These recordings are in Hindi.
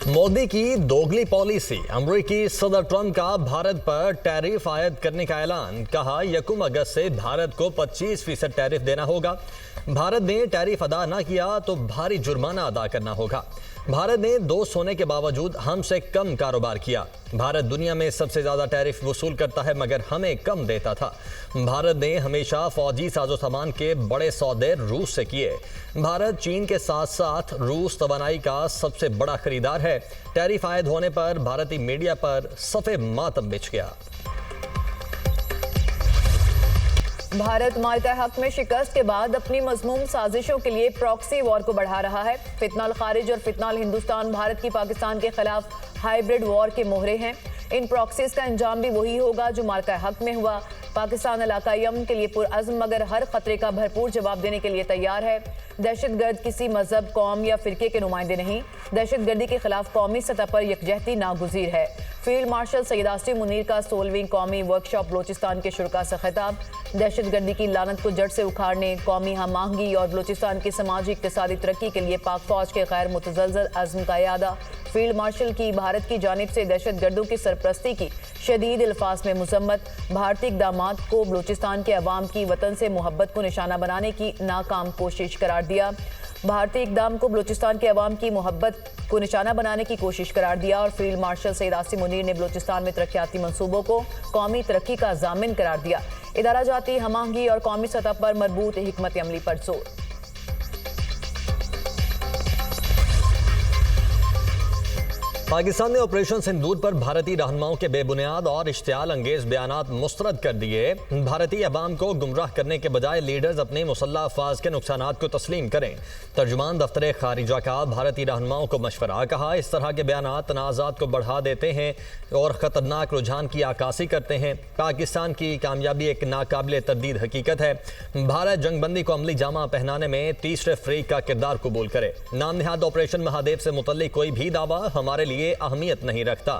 मोदी की दोगली पॉलिसी। अमेरिकी सदर ट्रंप का भारत पर टैरिफ आयद करने का ऐलान। कहा 1 अगस्त से भारत को 25% टैरिफ देना होगा। भारत ने टैरिफ अदा न किया तो भारी जुर्माना अदा करना होगा। भारत ने 2 होने के बावजूद हमसे कम कारोबार किया। भारत दुनिया में सबसे ज्यादा टैरिफ वसूल करता है मगर हमें कम देता था। भारत ने हमेशा फौजी साजो सामान के बड़े सौदे रूस से किए। भारत चीन के साथ साथ रूस तवानाई का सबसे बड़ा खरीदार है। टैरिफ आयद होने पर भारतीय मीडिया पर सफे मातम बिछ गया। भारत मार्का हक में शिकस्त के बाद अपनी मजमूम साजिशों के लिए प्रॉक्सी वॉर को बढ़ा रहा है। फितनाल खारिज और फितनाल हिंदुस्तान भारत की पाकिस्तान के खिलाफ हाइब्रिड वॉर के मोहरे हैं। इन प्रॉक्सीज का अंजाम भी वही होगा जो मार्का हक में हुआ। पाकिस्तान इलाकाई अमन के लिए पुरअज़्म मगर हर खतरे का भरपूर जवाब देने के लिए तैयार है। दहशतगर्द किसी मजहब, कौम या फिरके के नुमाइंदे नहीं। दहशतगर्दी के खिलाफ कौमी सतह पर यकजहती नागुज़ीर है। फील्ड मार्शल सैयद आसिम मुनीर का 16वीं कौमी वर्कशॉप बलोचिस्तान के शुरा से खिताब। दहशतगर्दी की लानत को जड़ से उखाड़ने, कौमी हम-आहंगी और बलोचिस्तान की समाजी इक़्तिसादी तरक्की के लिए पाक फौज के गैर मुतज़लज़ल अज़्म का इयादा। फील्ड मार्शल की भारत की जानिब से दहशतगर्दों की सरपरस्ती की शदीद अल्फाज में मुज़म्मत। भारतीय इक़दामात को बलोचिस्तान के अवाम की वतन से मोहब्बत को निशाना बनाने की नाकाम कोशिश करार दिया। भारतीय इक़दाम को बलोचिस्तान के अवाम की मोहब्बत को निशाना बनाने की कोशिश करार दिया और फील्ड मार्शल सैयद आसिम मुनीर ने बलोचिस्तान में तरक्याती मंसूबों को कौमी तरक्की का ज़ामिन करार दिया। इदारा जाती हम-आहंगी और कौमी सतह पर मरबूत हिकमत अमली पर जोर। पाकिस्तान ने ऑपरेशन सिंदूर पर भारतीय रहनुमाओं के बेबुनियाद और इश्तियाल अंगेज बयानात मुस्तरद कर दिए। भारतीय अवाम को गुमराह करने के बजाय लीडर्स अपने मुसल्लह अफवाज के नुकसानात को तस्लीम करें। तर्जुमान दफ्तर खारिजा का भारतीय रहनुमाओं को मशवरा। कहा इस तरह के बयानात तनाज़ात को बढ़ा देते हैं और ख़तरनाक रुझान की आकासी करते हैं। पाकिस्तान की कामयाबी एक नाकाबिल तरदीद हकीकत है। भारत जंगबंदी को अमली जामा पहनाने में तीसरे फ़रीक का किरदार कबूल करे। नाम नहाद ऑपरेशन महादेव से मुतल्लिक कोई भी दावा हमारे लिए अहमियत नहीं रखता।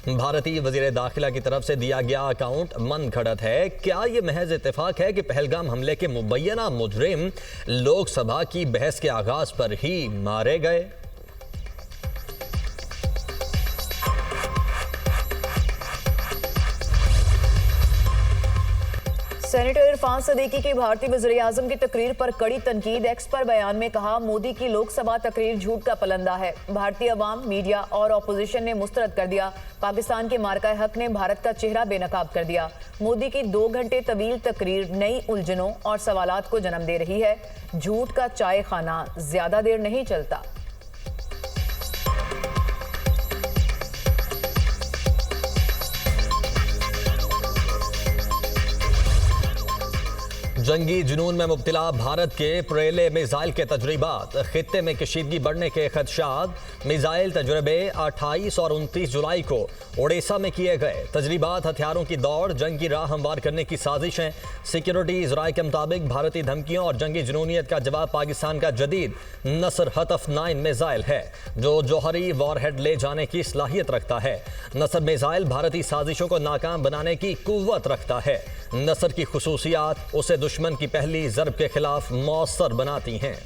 भारतीय वजीर दाखिला की तरफ से दिया गया अकाउंट मन घड़त है। क्या यह महज इत्तेफाक है कि पहलगाम हमले के मुबैना मुजरिम लोकसभा की बहस के आगाज पर ही मारे गए? सेनेटर इरफान सदीकी की भारतीय वज़ीर-ए-आज़म की तकरीर पर कड़ी तनकीद। एक्स पर बयान में कहा मोदी की लोकसभा तकरीर झूठ का पलंदा है। भारतीय अवाम, मीडिया और अपोजिशन ने मुस्तरद कर दिया। पाकिस्तान के मार्का हक ने भारत का चेहरा बेनकाब कर दिया। मोदी की 2 घंटे तवील तकरीर नई उलझनों और सवालात को जन्म दे रही है। झूठ का चाय खाना ज्यादा देर नहीं चलता। जंगी जुनून में मुब्तला भारत के पुरेले मिसाइल के तजर्बात। खित्ते में कशीदगी बढ़ने के खदशात। मिसाइल तजर्बे 28 और 29 जुलाई को ओडिशा में किए गए। तजर्बात हथियारों की दौड़, जंग की राह हमवार करने की साजिशें। सिक्योरिटी ज़राए के मुताबिक भारतीय धमकियों और जंगी जुनूनियत का जवाब पाकिस्तान का जदीद नसर हतफ 9 मिसाइल है जो जौहरी वॉरहेड ले जाने की सलाहियत रखता है। नसर मिसाइल भारतीय साजिशों को नाकाम बनाने की कुव्वत रखता है। नसर की खुसूसियात उसे दुश्मन की पहली ज़रब के खिलाफ मौसर बनाती हैं।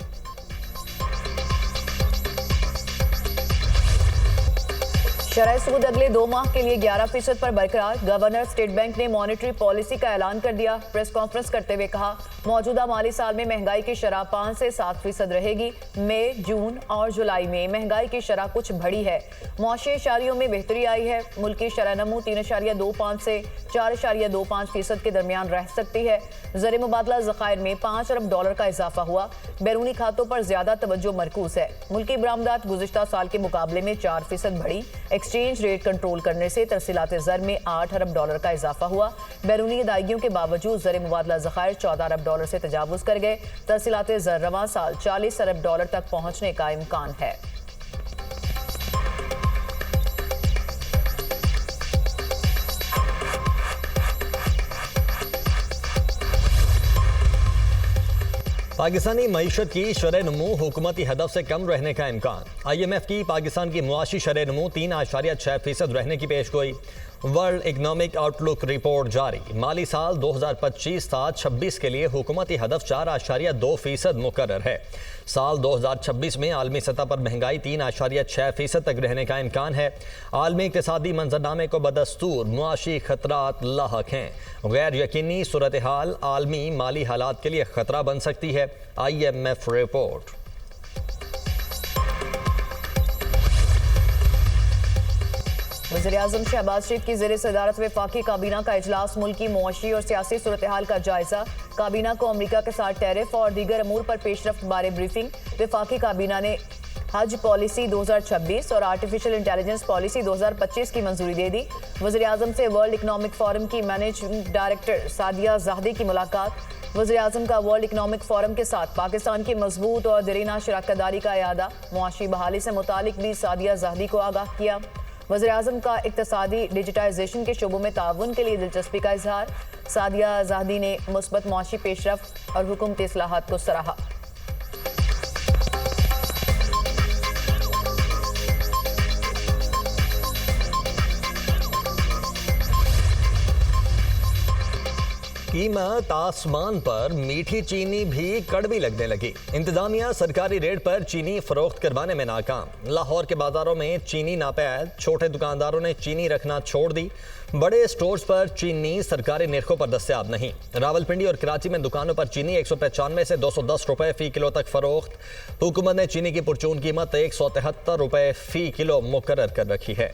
शरह सूद अगले 2 माह के लिए 11% पर बरकरार। गवर्नर स्टेट बैंक ने मॉनेटरी पॉलिसी का ऐलान कर दिया। प्रेस कॉन्फ्रेंस करते हुए कहा मौजूदा माली साल में महंगाई की शरह 5 से 7% रहेगी। मई, जून और जुलाई में महंगाई की शरह कुछ बढ़ी है। मौशी इशारियों में बेहतरी आई है। मुल्की शरह नमू 3.25 से 4.25% के दरमियान रह सकती है। ज़र मुबादला ज़खायर में $5 अरब का इजाफा हुआ। बैरूनी खातों पर ज्यादा तवज्जो मरकूज है। मुल्की बरामदात गुज़िश्ता साल के मुकाबले में 4% बढ़ी। एक्सचेंज रेट कंट्रोल करने से तरसीलात ज़र में $8 अरब का इजाफा हुआ। बैरूनी अदायगियों के बावजूद ज़र मुबादला ज़खायर $14 अरब से तजावुज़ कर गए। तरसीलात ज़र रवां साल $40 अरब तक पहुंचने का इम्कान है। पाकिस्तानी मईशत की शरह नमू हुकूमती हदफ से कम रहने का इम्कान। IMF की पाकिस्तान की मुआशी शरह नमू 3.6% रहने की पेशगोई। वर्ल्ड इकोनॉमिक आउटलुक रिपोर्ट जारी। माली साल 2025-26 के लिए हुकूमती हदफ 4.2% मुकर्रर है। साल 2026 में आलमी सतह पर महंगाई 3.6% तक रहने का इम्कान है। आलमी इक़्तिसादी मंजरनामे को बदस्तूर मुआशी खतरात लाहक हैं। गैर यकीनी सूरत हाल आलमी माली हालात के लिए खतरा बन सकती है। IMF report. वज़ीर-ए-आज़म शहबाज शरीफ की ज़ेर सदारत वफाकी काबीना का इजलास मुल्की मुआशी और सियासी सूरत हाल का जायजा। काबीना को अमरीका के साथ टैरिफ और दीगर अमूर पर पेशरफ्त बारे ब्रीफिंग। वफाकी काबीना ने हज पॉलिसी 2026 और आर्टिफिशियल इंटेलिजेंस पॉलिसी 2025 की मंजूरी दे दी। वज़ीर-ए-आज़म से वर्ल्ड इकनॉमिक फोरम की मैनेजिंग डायरेक्टर सादिया ज़ाहदी की मुलाकात। वज़ीर-ए-आज़म का वर्ल्ड इकनॉमिक फोरम के साथ पाकिस्तान की मजबूत और दरीना शराकतदारी का इयादा। मुआशी बहाली से मुतालिक भी सादिया ज़ाहदी को आगाह किया। वज़ीर-ए-आज़म का इक़्तिसादी डिजिटाइजेशन के शोबों में ताउन के लिए दिलचस्पी का इजहार। सादिया ज़ाहदी ने मुस्बत मुआशी पेशरफ्त और हुकूमती इस्लाहात को सराहा। कीमत आसमान पर, मीठी चीनी भी कड़वी लगने लगी। इंतजामिया सरकारी रेट पर चीनी फरोख्त करवाने में नाकाम। लाहौर के बाजारों में चीनी नापैद, छोटे दुकानदारों ने चीनी रखना छोड़ दी। बड़े स्टोर्स पर चीनी सरकारी निर्खों पर दस्तयाब नहीं। रावलपिंडी और कराची में दुकानों पर चीनी 195 से 210 रुपए फी किलो तक फरोख्त। हुकूमत ने चीनी की पुरचून कीमत 173 रुपए फी किलो मुकर्रर कर रखी है।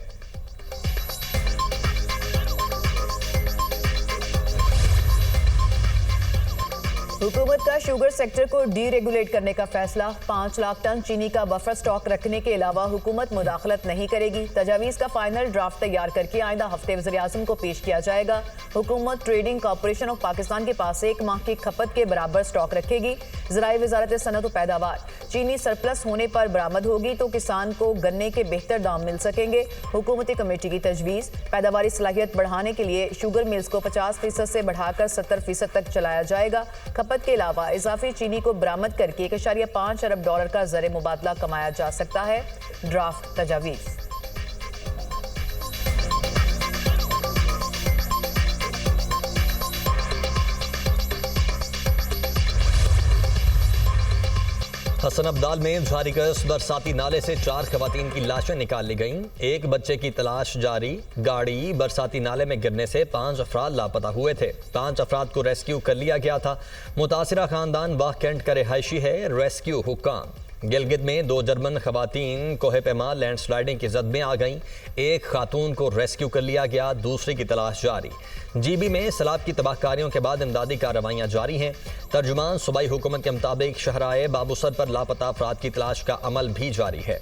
हुकूमत का शुगर सेक्टर को डीरेगुलेट करने का फैसला। 5 लाख टन चीनी का बफर स्टॉक रखने के अलावा हुकूमत मुदाखलत नहीं करेगी। तजावीज़ का फाइनल ड्राफ्ट तैयार करके आइंदा हफ्ते वज़ीर-ए-आज़म को पेश किया जाएगा। हुकूमत ट्रेडिंग कॉरपोरेशन ऑफ पाकिस्तान के पास 1 माह की खपत के बराबर स्टॉक रखेगी। ज़राए वज़ारत सनअत व पैदावार चीनी सरप्लस होने पर बरामद होगी तो किसान को गन्ने के बेहतर दाम मिल सकेंगे। हुकूमती कमेटी की तजवीज़ पैदावारी सलाहियत बढ़ाने के लिए शुगर मिल्स को 50% से बढ़ाकर 70% तक चलाया जाएगा। खपत के अलावा इजाफी चीनी को बरामद करके $1.5 अरब का ज़र मुबादला कमाया जा सकता है। ड्राफ्ट तजावीज़। हसन अब्दाल में जारी बरसाती नाले से 4 खवातीन की लाशें निकाल ली गईं। 1 बच्चे की तलाश जारी। गाड़ी बरसाती नाले में गिरने से 5 अफराद लापता हुए थे। 5 अफराद को रेस्क्यू कर लिया गया था। मुतासिरा खानदान वाह कैंट का रिहायशी है। रेस्क्यू हुक्काम। गिलगित में 2 जर्मन खवातीन कोहे पैमा लैंडस्लाइडिंग की जद में आ गईं। 1 खातून को रेस्क्यू कर लिया गया, दूसरी की तलाश जारी। जीबी में सैलाब की तबाहकारियों के बाद इमदादी कार्रवाइयाँ जारी हैं। तर्जुमान सूबाई हुकूमत के मुताबिक शहराए बाबूसर पर लापता अफराद की तलाश का अमल भी जारी है।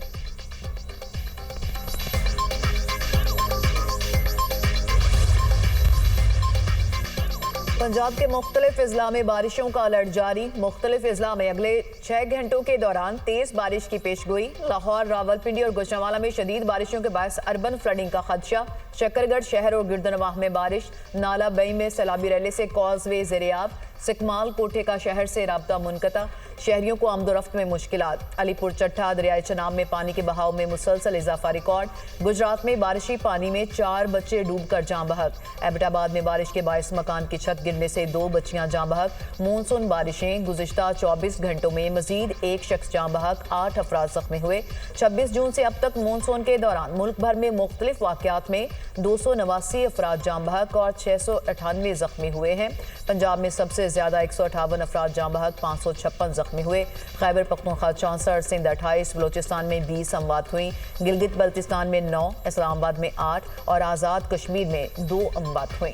पंजाब के मुख्तलिफ अजला में बारिशों का अलर्ट जारी। मुख्तलिफ अजला में अगले 6 घंटों के दौरान तेज बारिश की पेशगोई। लाहौर, रावलपिंडी और गुजरांवाला में शदीद बारिशों के बायस अर्बन फ्लडिंग का खदशा। शकरगढ़ शहर और गिरदनवाह में बारिश। नाला बई में सैलाबी रैली से कॉजवे ज़ेरियाब। सिकमाल कोठे का शहर से राब्ता मुनक़ता। शहरियों को आमदोरफ्त में मुश्किलात। अलीपुर चट्टा दरियाए चनाब में पानी के बहाव में मुसलसल इजाफा रिकॉर्ड। गुजरात में बारिशी पानी में 4 बच्चे डूबकर जाँ बहक। एबटाबाद में बारिश के बायस मकान की छत गिरने से 2 बच्चियां जाँ बहक। मानसून बारिशें गुज़िश्ता 24 घंटों में मजीद 1 शख्स जाँ बहक, 8 अफराद जख्मी हुए। 26 जून से अब तक मानसून के दौरान मुल्क भर में मुख्तलिफ वाक़यात में 289 अफराद जाँ बहक और 698 जख्मी हुए हैं। पंजाब में सबसे ज्यादा 158 अफराद जाँ बहक, 556 जख्मी हुए। खैबर पख्तूनख्वा 64, सिंध 28, बलोचिस्तान में 20 अमवात हुई। गिलगित बल्तिस्तान में 9, इस्लामाबाद में 8 और आज़ाद कश्मीर में 2 अमवात हुई।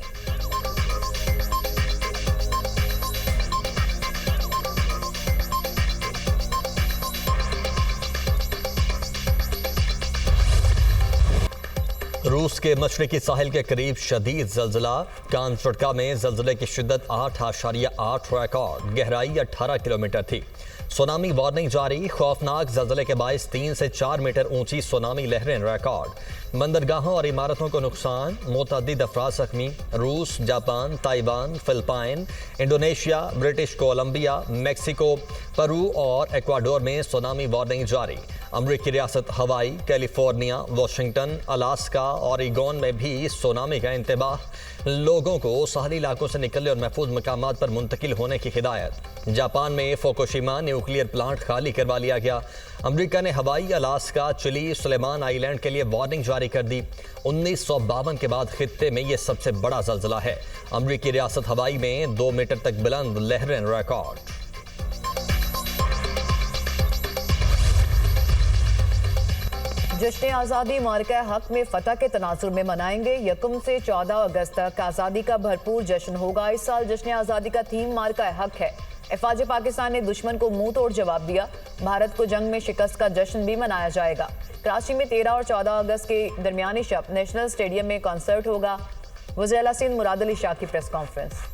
रूस के मशरकी साहिल के करीब शदीद जल्जला। कानफर्का में जल्जले की शिद्दत 8.8 रिकॉर्ड। गहराई 18 किलोमीटर थी। सुनामी वार्निंग जारी। खौफनाक जल्जले के बायस 3 से 4 मीटर ऊंची सुनामी लहरें रिकॉर्ड। बंदरगाहों और इमारतों को नुकसान। मुतअद्दिद अफराद जख्मी। रूस, Japan, Taiwan, Philippine, Indonesia, British Columbia, Mexico, Peru और एक्वाडोर में सुनामी वार्निंग जारी। अमरीकी रियासत हवाई, कैलिफोर्निया, वाशिंगटन, अलास्का और ओरेगोन में भी सुनामी का इंतबाह। लोगों को सहरी इलाकों से निकलने और महफूज मकामात पर मुंतकिल होने की हिदायत। जापान में फुकुशिमा न्यूक्लियर प्लांट खाली करवा लिया गया। अमरीका ने हवाई, अलास्का, चिली, सुलेमान आइलैंड के लिए वार्निंग जारी कर दी। 1952 के बाद खित्ते में यह सबसे बड़ा ज़ल्ज़ला है। अमरीकी रियासत हवाई में 2 मीटर तक बुलंद लहरें रिकॉर्ड। जश्न आज़ादी मार्का हक में फतह के तनाजुर में मनाएंगे। 1 से 14 अगस्त तक आज़ादी का भरपूर जश्न होगा। इस साल जश्न आज़ादी का थीम मार्का हक है। अफवाज पाकिस्तान ने दुश्मन को मुंह तोड़ जवाब दिया। भारत को जंग में शिकस्त का जश्न भी मनाया जाएगा। कराची में 13 और 14 अगस्त के दरमियानी शब नेशनल स्टेडियम में कॉन्सर्ट होगा। वज़ीर आला सिंध मुराद अली शाह की प्रेस कॉन्फ्रेंस।